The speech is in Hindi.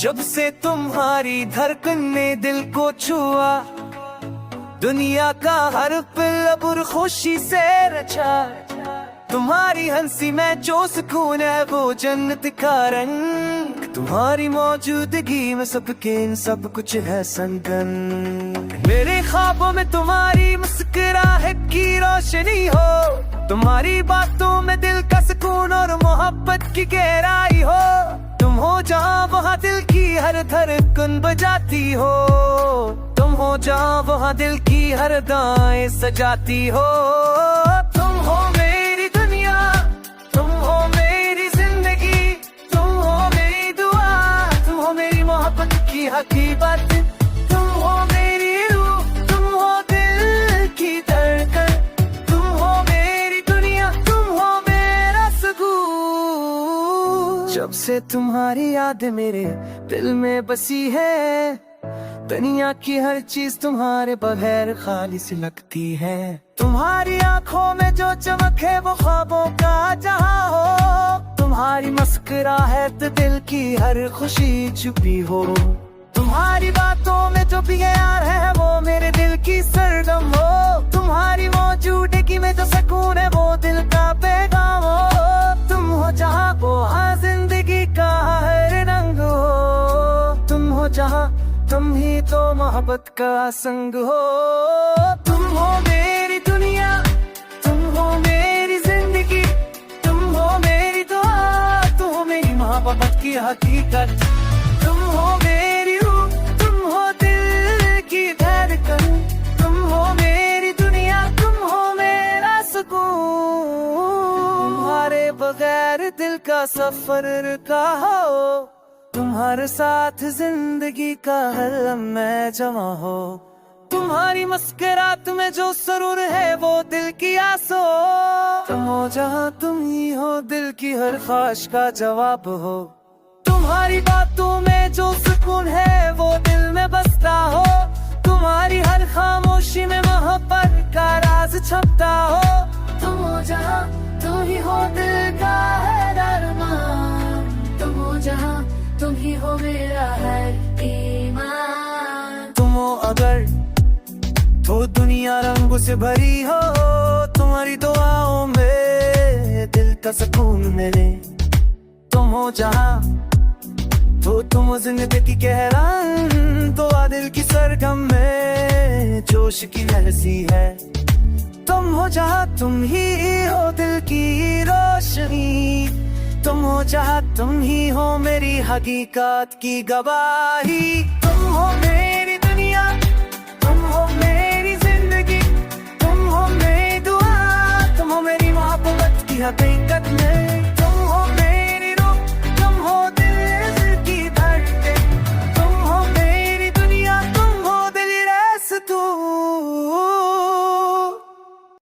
जब से तुम्हारी धड़कन ने दिल को छुआ, दुनिया का हर पल अब खुशी से रचा। तुम्हारी हंसी में जो सुकून है वो जन्नत का रंग। तुम्हारी मौजूदगी में सबके इन सब कुछ है संगन। मेरे ख्वाबों में तुम्हारी मुस्कुराहट की रोशनी हो, तुम्हारी बातों में दिल का सुकून और मोहब्बत की गहराई हो। तुम हो जहाँ वहाँ दिल की हर धड़कन बजाती हो, तुम हो जहाँ वहाँ दिल की हर दाएं सजाती हो। तुम हो मेरी दुनिया, तुम हो मेरी जिंदगी, तुम हो मेरी दुआ, तुम हो मेरी मोहब्बत की हकीकत। तुम हो मेरी रूह, तुम हो दिल की धड़कन, तुम हो मेरी दुनिया, तुम हो मेरा सुकून। जब से तुम्हारी याद मेरे दिल में बसी है, दुनिया की हर चीज तुम्हारे बगैर खाली सी लगती है। तुम्हारी आंखों में जो चमक है वो ख्वाबों का जहां हो। तुम्हारी मुस्कुराहट दिल की हर खुशी छुपी हो। तुम्हारी बातों में जो प्यार है वो मेरे दिल की सरगम हो। तुम्हारी मौजूदगी में जो सुकून है वो दिल का पैगाम हो। तुम हो जहां वो हाँ जिंदगी का हर रंग हो। तुम हो जहां तुम ही तो मोहब्बत का संग हो। तुम हो मेरी दुनिया, तुम हो मेरी जिंदगी, तुम हो मेरी दुआ, तुम हो मेरी मोहब्बत की हकीकत। तुम हो मेरी रूह, तुम हो दिल की धड़कन, तुम हो मेरी दुनिया, तुम हो मेरा सुकून। तुम्हारे बगैर दिल का सफर का हो, तुम्हारे साथ जिंदगी का हर लम्हा जमा हो। तुम्हारी मुस्कुराहट में जो सुरूर है वो दिल की आस हो। तुम हो जहाँ तुम ही हो दिल की हर ख्वाहिश का जवाब हो। तुम्हारी बातों में जो सुकून है वो दिल में बसता हो। तुम्हारी हर खामोशी में मोहब्बत का राज छपता हो। तुम हो जहाँ तुम ही हो दिल का है अरमान। तुम हो जहाँ तुम ही हो मेरा हर ईमान। तुम हो अगर तो दुनिया रंगों से भरी हो। तुम्हारी दुआओं में दिल का सुकून मिले। तुम हो जहाँ तो तुम जिंदगी की हैरान। तो दिल की सरगम में जोश की लहसी है। तुम हो जहाँ तुम ही हो दिल की रोशनी। तुम हो जहाँ तुम ही हो मेरी हकीकत की गवाही। तुम हो मेरी